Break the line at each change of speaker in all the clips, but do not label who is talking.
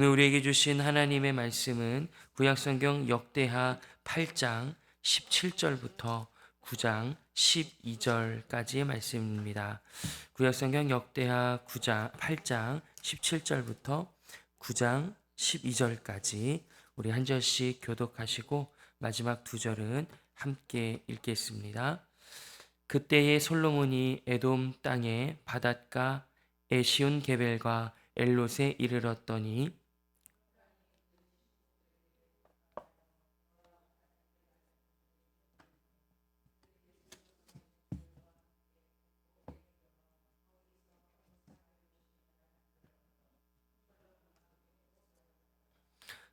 오늘 우리에게 주신 하나님의 말씀은 구약성경 역대하 8장 17절부터 9장 12절까지의 말씀입니다. 구약성경 역대하 8장 17절부터 9장 12절까지 우리 한 절씩 교독하시고 마지막 두 절은 함께 읽겠습니다. 그때에 솔로몬이 에돔 땅의 바닷가 에시온 게벨과 엘롯에 이르렀더니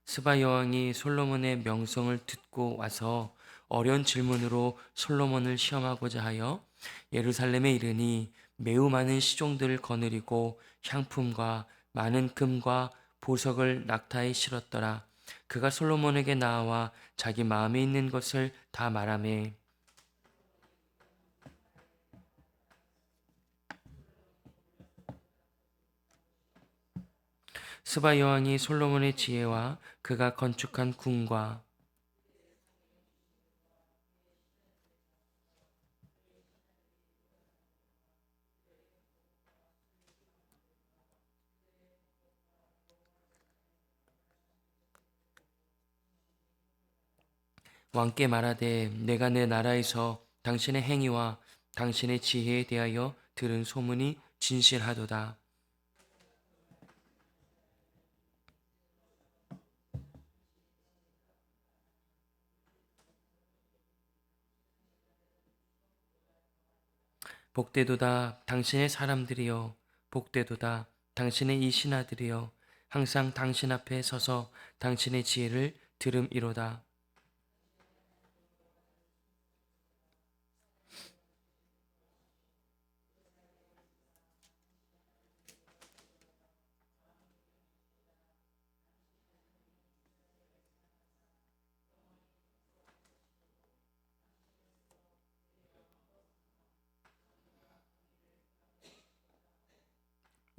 스바 여왕이 솔로몬의 명성을 듣고 와서 어려운 질문으로 솔로몬을 시험하고자 하여 예루살렘에 이르니 매우 많은 시종들을 거느리고 향품과 많은 금과 보석을 낙타에 실었더라. 그가 솔로몬에게 나와 자기 마음에 있는 것을 다 말하매 스바 여왕이 솔로몬의 지혜와 그가 건축한 궁과 왕께 말하되 내가 내 나라에서 당신의 행위와 당신의 지혜에 대하여 들은 소문이 진실하도다. 복되도다 당신의 사람들이여, 복되도다 당신의 이 신하들이여, 항상 당신 앞에 서서 당신의 지혜를 들음이로다.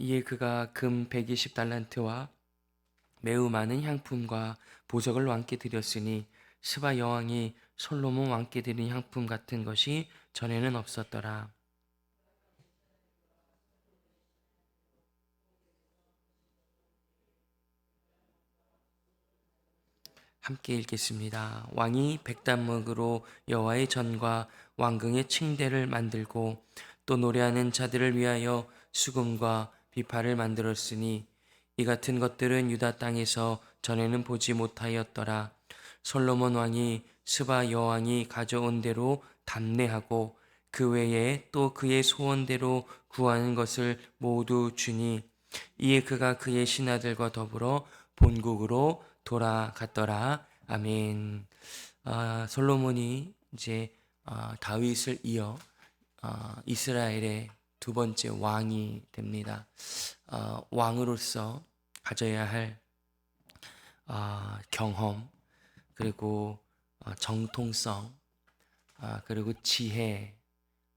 이에 그가 금 120달란트와 매우 많은 향품과 보석을 왕께 드렸으니 스바 여왕이 솔로몬 왕께 드린 향품 같은 것이 전에는 없었더라. 함께 읽겠습니다. 왕이 백단목으로 여호와의 전과 왕궁의 층대를 만들고 또 노래하는 자들을 위하여 수금과 비파를 만들었으니 이 같은 것들은 유다 땅에서 전에는 보지 못하였더라. 솔로몬 왕이 스바 여왕이 가져온 대로 담내하고 그 외에 또 그의 소원대로 구하는 것을 모두 주니 이에 그가 그의 신하들과 더불어 본국으로 돌아갔더라. 아멘. 솔로몬이 이제 다윗을 이어 이스라엘의 두 번째 왕이 됩니다. 왕으로서 가져야 할 경험, 그리고 정통성, 그리고 지혜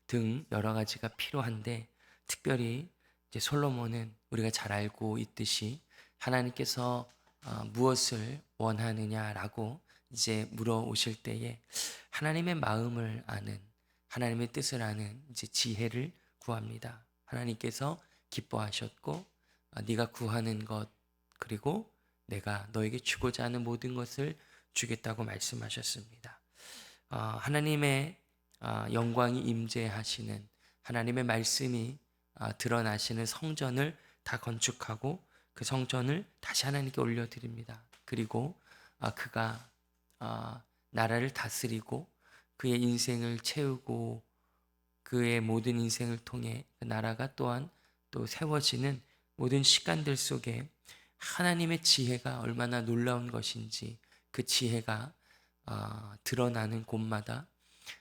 등 여러 가지가 필요한데, 특별히 이제 솔로몬은 우리가 잘 알고 있듯이 하나님께서 무엇을 원하느냐라고 이제 물어오실 때에 하나님의 마음을 아는, 하나님의 뜻을 아는 이제 지혜를 구합니다. 하나님께서 기뻐하셨고 네가 구하는 것, 그리고 내가 너에게 주고자 하는 모든 것을 주겠다고 말씀하셨습니다. 하나님의 영광이 임재하시는, 하나님의 말씀이 드러나시는 성전을 다 건축하고 그 성전을 다시 하나님께 올려드립니다. 그리고 그가 나라를 다스리고 그의 인생을 채우고 그의 모든 인생을 통해 그 나라가 또한 또 세워지는 모든 시간들 속에 하나님의 지혜가 얼마나 놀라운 것인지, 그 지혜가 드러나는 곳마다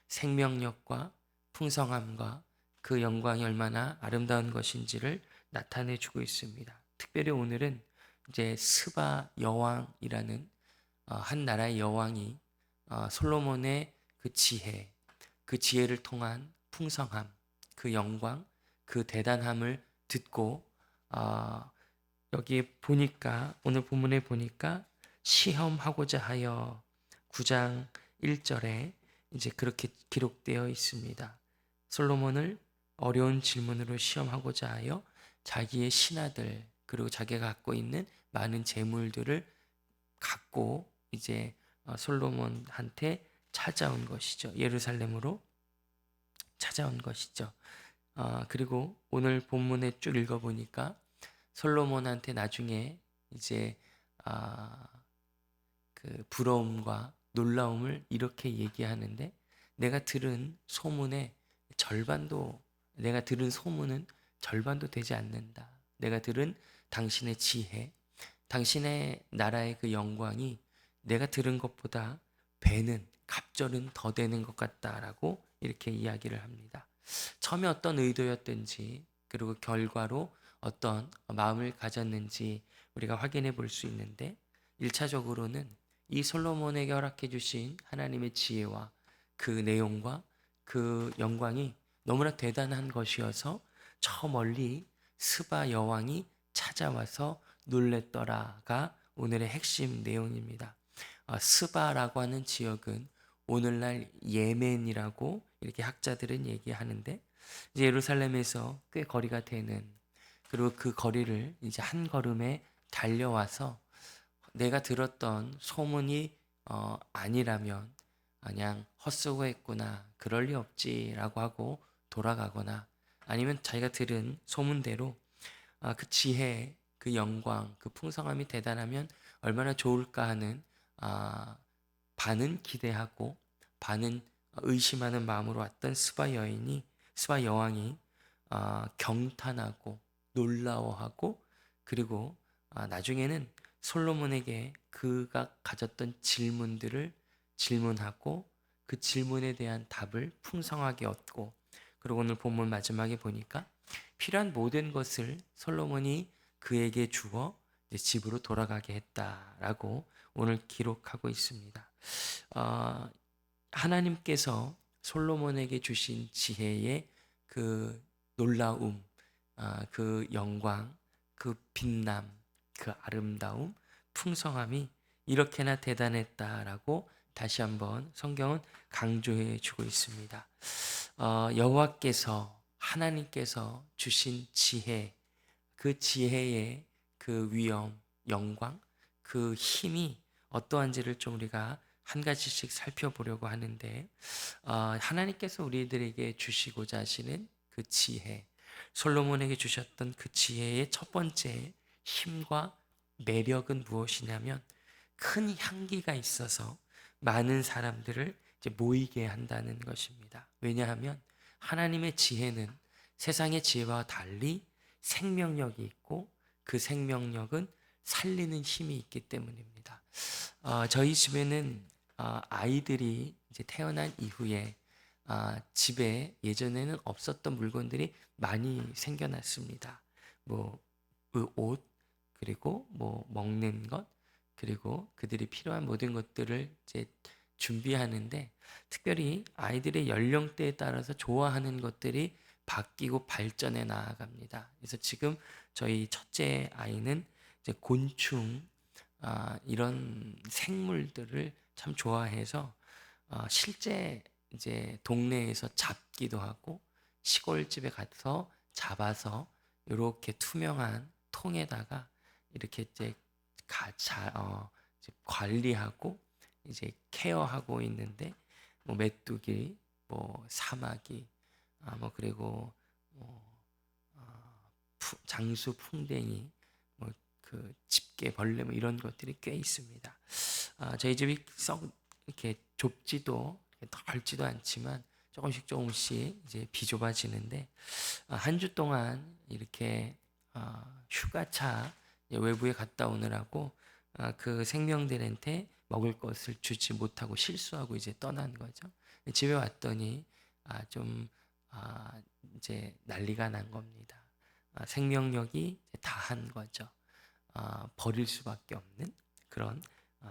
생명력과 풍성함과 그 영광이 얼마나 아름다운 것인지를 나타내 주고 있습니다. 특별히 오늘은 이제 스바 여왕이라는 한 나라의 여왕이 솔로몬의 그 지혜, 그 지혜를 통한 풍성함, 그 영광, 그 대단함을 듣고 여기에 보니까 오늘 본문에 보니까 시험하고자 하여 9장 1절에 이제 그렇게 기록되어 있습니다. 솔로몬을 어려운 질문으로 시험하고자 하여 자기의 신하들 그리고 자기가 갖고 있는 많은 재물들을 갖고 이제 솔로몬한테 찾아온 것이죠. 예루살렘으로 찾아온 것이죠. 그리고 오늘 본문에 쭉 읽어보니까 솔로몬한테 나중에 이제 아, 그 부러움과 놀라움을 이렇게 얘기하는데 내가 들은 소문은 절반도 되지 않는다. 내가 들은 당신의 지혜, 당신의 나라의 그 영광이 내가 들은 것보다 갑절은 더 되는 것 같다라고 이렇게 이야기를 합니다. 처음에 어떤 의도였든지 그리고 결과로 어떤 마음을 가졌는지 우리가 확인해 볼 수 있는데 1차적으로는 이 솔로몬에게 허락해 주신 하나님의 지혜와 그 내용과 그 영광이 너무나 대단한 것이어서 저 멀리 스바 여왕이 찾아와서 놀랬더라가 오늘의 핵심 내용입니다. 스바라고 하는 지역은 오늘날 예멘이라고 이렇게 학자들은 얘기하는데 이제 예루살렘에서 꽤 거리가 되는 그리고 그 거리를 이제 한 걸음에 달려와서 내가 들었던 소문이 아니라면 그냥 헛수고했구나 그럴 리 없지라고 하고 돌아가거나 아니면 자기가 들은 소문대로 그 지혜, 그 영광, 그 풍성함이 대단하면 얼마나 좋을까 하는 반은 기대하고 반은 의심하는 마음으로 왔던 스바 여왕이 경탄하고 놀라워하고 그리고 나중에는 솔로몬에게 그가 가졌던 질문들을 질문하고 그 질문에 대한 답을 풍성하게 얻고 그리고 오늘 본문 마지막에 보니까 필요한 모든 것을 솔로몬이 그에게 주어 집으로 돌아가게 했다라고 오늘 기록하고 있습니다. 하나님께서 솔로몬에게 주신 지혜의 그 놀라움, 그 영광, 그 빛남, 그 아름다움, 풍성함이 이렇게나 대단했다라고 다시 한번 성경은 강조해 주고 있습니다. 여호와께서 하나님께서 주신 지혜, 그 지혜의 그 위엄, 영광, 그 힘이 어떠한지를 좀 우리가 한 가지씩 살펴보려고 하는데 하나님께서 우리들에게 주시고자 하시는 그 지혜, 솔로몬에게 주셨던 그 지혜의 첫 번째 힘과 매력은 무엇이냐면 큰 향기가 있어서 많은 사람들을 이제 모이게 한다는 것입니다. 왜냐하면 하나님의 지혜는 세상의 지혜와 달리 생명력이 있고 그 생명력은 살리는 힘이 있기 때문입니다. 저희 집에는 아이들이 이제 태어난 이후에 집에 예전에는 없었던 물건들이 많이 생겨났습니다. 그 옷, 그리고 먹는 것, 그리고 그들이 필요한 모든 것들을 이제 준비하는데 특별히 아이들의 연령대에 따라서 좋아하는 것들이 바뀌고 발전해 나아갑니다. 그래서 지금 저희 첫째 아이는 이제 곤충, 이런 생물들을 참 좋아해서 실제 이제 동네에서 잡기도 하고 시골집에 가서 잡아서 이렇게 투명한 통에다가 이렇게 이제 이제 관리하고 이제 케어하고 있는데 메뚜기, 사마귀, 그리고 장수, 풍뎅이, 그 집게, 벌레 이런 것들이 꽤 있습니다. 저희 집이 썩 이렇게 좁지도 넓지도 않지만 조금씩 이제 비좁아지는데 한 주 동안 이렇게 휴가차 외부에 갔다 오느라고 그 생명들한테 먹을 것을 주지 못하고 실수하고 이제 떠난 거죠. 집에 왔더니 좀 이제 난리가 난 겁니다. 생명력이 다한 거죠. 버릴 수밖에 없는 그런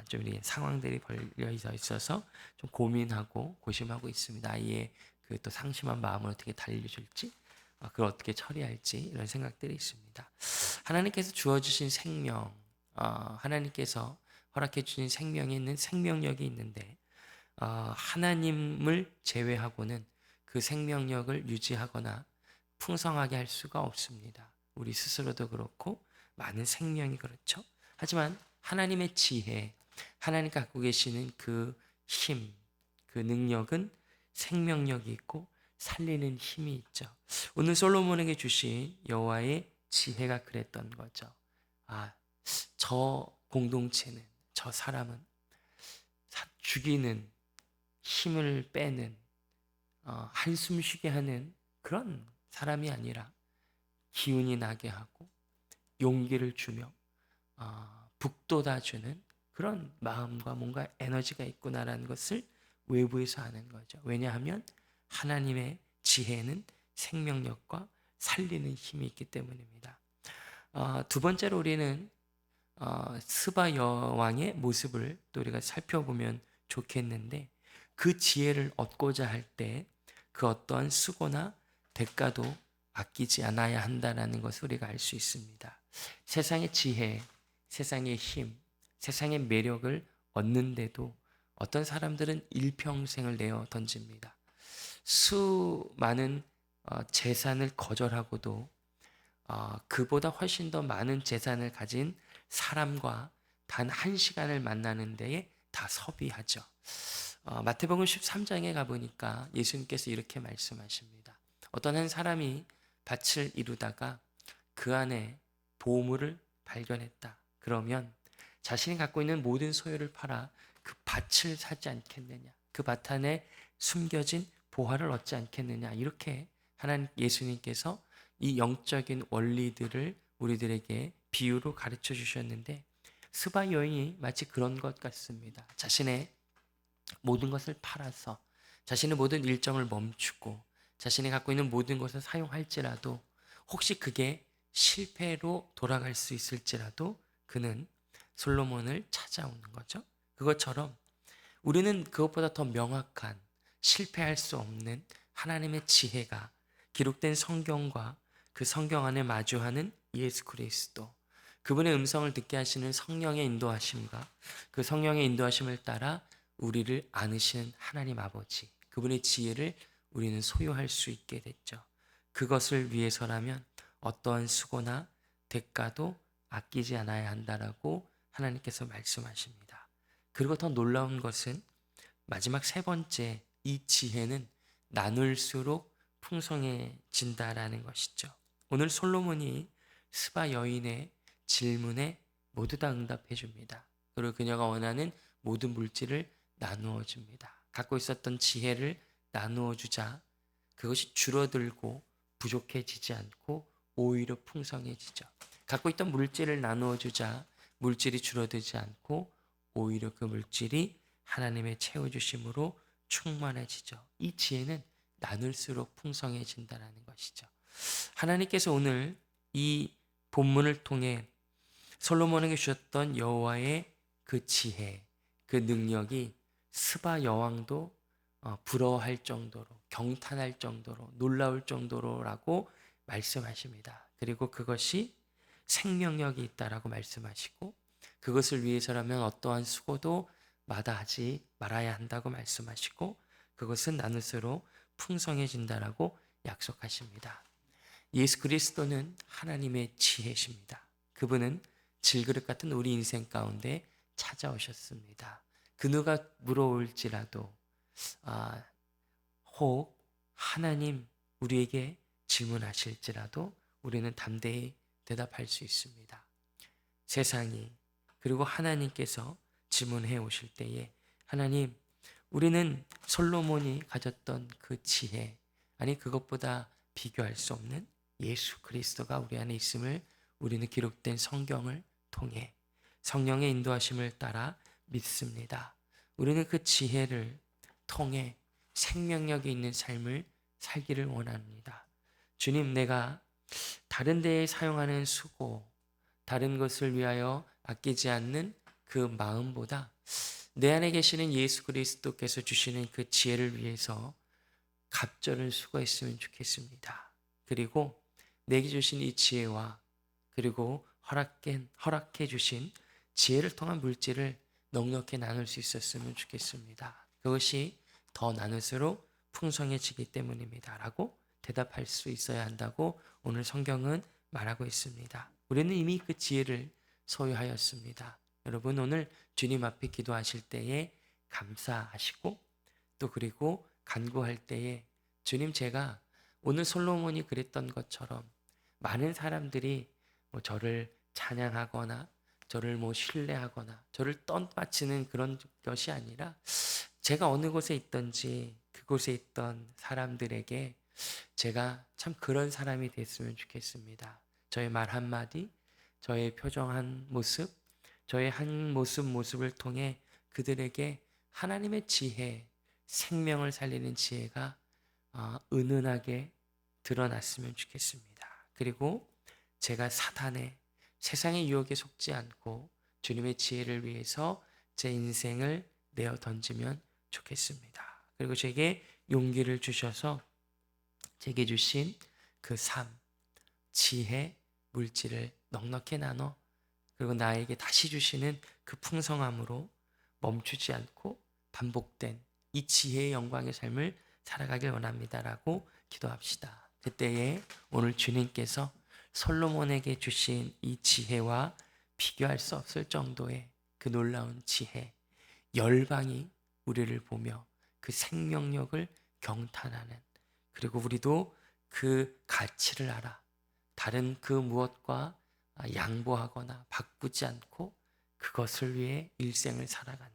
좀 이런 상황들이 벌려 있어서 좀 고민하고 고심하고 있습니다. 아이의 그 또 상심한 마음을 어떻게 달래줄지 그걸 어떻게 처리할지 이런 생각들이 있습니다. 하나님께서 주어주신 생명, 하나님께서 허락해 주신 생명에 있는 생명력이 있는데 하나님을 제외하고는 그 생명력을 유지하거나 풍성하게 할 수가 없습니다. 우리 스스로도 그렇고 많은 생명이 그렇죠. 하지만 하나님의 지혜, 하나님 갖고 계시는 그 힘, 그 능력은 생명력이 있고 살리는 힘이 있죠. 오늘 솔로몬에게 주신 여호와의 지혜가 그랬던 거죠. 저 공동체는, 저 사람은 죽이는, 힘을 빼는, 한숨 쉬게 하는 그런 사람이 아니라 기운이 나게 하고 용기를 주며 북돋아주는 그런 마음과 뭔가 에너지가 있구나라는 것을 외부에서 아는 거죠. 왜냐하면 하나님의 지혜는 생명력과 살리는 힘이 있기 때문입니다. 두 번째로 우리는 스바 여왕의 모습을 또 우리가 살펴보면 좋겠는데 그 지혜를 얻고자 할 때 그 어떠한 수고나 대가도 아끼지 않아야 한다는 것을 우리가 알 수 있습니다. 세상의 지혜, 세상의 힘, 세상의 매력을 얻는데도 어떤 사람들은 일평생을 내어 던집니다. 수많은 재산을 거절하고도 그보다 훨씬 더 많은 재산을 가진 사람과 단 한 시간을 만나는 데에 다 소비하죠. 마태복음 13장에 가보니까 예수님께서 이렇게 말씀하십니다. 어떤 한 사람이 밭을 이루다가 그 안에 보물을 발견했다. 그러면 자신이 갖고 있는 모든 소유를 팔아 그 밭을 사지 않겠느냐. 그 밭 안에 숨겨진 보화를 얻지 않겠느냐. 이렇게 하나님 예수님께서 이 영적인 원리들을 우리들에게 비유로 가르쳐 주셨는데 스바 여인이 마치 그런 것 같습니다. 자신의 모든 것을 팔아서 자신의 모든 일정을 멈추고 자신이 갖고 있는 모든 것을 사용할지라도 혹시 그게 실패로 돌아갈 수 있을지라도 그는 솔로몬을 찾아오는 거죠. 그것처럼 우리는 그것보다 더 명확한 실패할 수 없는 하나님의 지혜가 기록된 성경과 그 성경 안에 마주하는 예수 그리스도, 그분의 음성을 듣게 하시는 성령의 인도하심과 그 성령의 인도하심을 따라 우리를 안으시는 하나님 아버지, 그분의 지혜를 우리는 소유할 수 있게 됐죠. 그것을 위해서라면 어떠한 수고나 대가도 아끼지 않아야 한다라고 하나님께서 말씀하십니다. 그리고 더 놀라운 것은 마지막 세 번째, 이 지혜는 나눌수록 풍성해진다라는 것이죠. 오늘 솔로몬이 스바 여인의 질문에 모두 다 응답해 줍니다. 그리고 그녀가 원하는 모든 물질을 나누어 줍니다. 갖고 있었던 지혜를 나누어 주자 그것이 줄어들고 부족해지지 않고 오히려 풍성해지죠. 갖고 있던 물질을 나누어 주자 물질이 줄어들지 않고 오히려 그 물질이 하나님의 채워주심으로 충만해지죠. 이 지혜는 나눌수록 풍성해진다는 것이죠. 하나님께서 오늘 이 본문을 통해 솔로몬에게 주셨던 여호와의 그 지혜, 그 능력이 스바 여왕도 부러워할 정도로, 경탄할 정도로, 놀라울 정도로라고 말씀하십니다. 그리고 그것이 생명력이 있다라고 말씀하시고 그것을 위해서라면 어떠한 수고도 마다하지 말아야 한다고 말씀하시고 그것은 나눌수록 풍성해진다라고 약속하십니다. 예수 그리스도는 하나님의 지혜십니다. 그분은 질그릇 같은 우리 인생 가운데 찾아오셨습니다. 그 누가 물어올지라도 혹 하나님 우리에게 질문하실지라도 우리는 담대히 대답할 수 있습니다. 세상이 그리고 하나님께서 질문해 오실 때에 하나님 우리는 솔로몬이 가졌던 그 지혜 아니 그것보다 비교할 수 없는 예수 그리스도가 우리 안에 있음을 우리는 기록된 성경을 통해 성령의 인도하심을 따라 믿습니다. 우리는 그 지혜를 통해 생명력이 있는 삶을 살기를 원합니다. 주님, 내가 다른 데에 사용하는 수고, 다른 것을 위하여 아끼지 않는 그 마음보다 내 안에 계시는 예수 그리스도께서 주시는 그 지혜를 위해서 갑절을 수고했으면 좋겠습니다. 그리고 내게 주신 이 지혜와 그리고 허락해 주신 지혜를 통한 물질을 넉넉히 나눌 수 있었으면 좋겠습니다. 그것이 더 나눌수록 풍성해지기 때문입니다. 라고 대답할 수 있어야 한다고 오늘 성경은 말하고 있습니다. 우리는 이미 그 지혜를 소유하였습니다. 여러분 오늘 주님 앞에 기도하실 때에 감사하시고 또 그리고 간구할 때에 주님 제가 오늘 솔로몬이 그랬던 것처럼 많은 사람들이 저를 찬양하거나 저를 신뢰하거나 저를 떠받치는 그런 것이 아니라 제가 어느 곳에 있든지 그곳에 있던 사람들에게 제가 참 그런 사람이 됐으면 좋겠습니다. 저의 말 한마디, 저의 표정 한 모습, 저의 한 모습을 통해 그들에게 하나님의 지혜, 생명을 살리는 지혜가 은은하게 드러났으면 좋겠습니다. 그리고 제가 사탄의 세상의 유혹에 속지 않고 주님의 지혜를 위해서 제 인생을 내어 던지면 좋겠습니다. 그리고 제게 용기를 주셔서 제게 주신 그 삶, 지혜, 물질을 넉넉히 나눠 그리고 나에게 다시 주시는 그 풍성함으로 멈추지 않고 반복된 이 지혜의 영광의 삶을 살아가길 원합니다라고 기도합시다. 그때에 오늘 주님께서 솔로몬에게 주신 이 지혜와 비교할 수 없을 정도의 그 놀라운 지혜, 열방이 우리를 보며 그 생명력을 경탄하는 그리고 우리도 그 가치를 알아 다른 그 무엇과 양보하거나 바꾸지 않고 그것을 위해 일생을 살아가는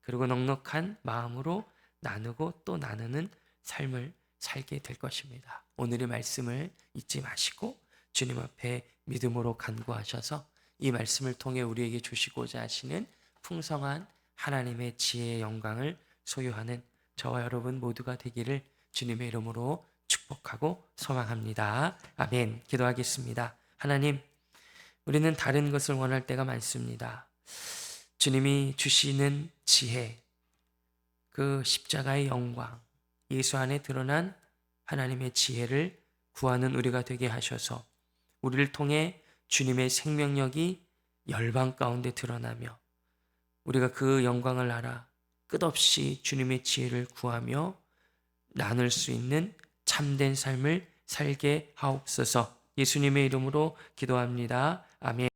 그리고 넉넉한 마음으로 나누고 또 나누는 삶을 살게 될 것입니다. 오늘의 말씀을 잊지 마시고 주님 앞에 믿음으로 간구하셔서 이 말씀을 통해 우리에게 주시고자 하시는 풍성한 하나님의 지혜의 영광을 소유하는 저와 여러분 모두가 되기를 주님의 이름으로 축복하고 소망합니다. 아멘. 기도하겠습니다. 하나님, 우리는 다른 것을 원할 때가 많습니다. 주님이 주시는 지혜, 그 십자가의 영광, 예수 안에 드러난 하나님의 지혜를 구하는 우리가 되게 하셔서 우리를 통해 주님의 생명력이 열방 가운데 드러나며 우리가 그 영광을 알아 끝없이 주님의 지혜를 구하며 나눌 수 있는 참된 삶을 살게 하옵소서. 예수님의 이름으로 기도합니다. 아멘.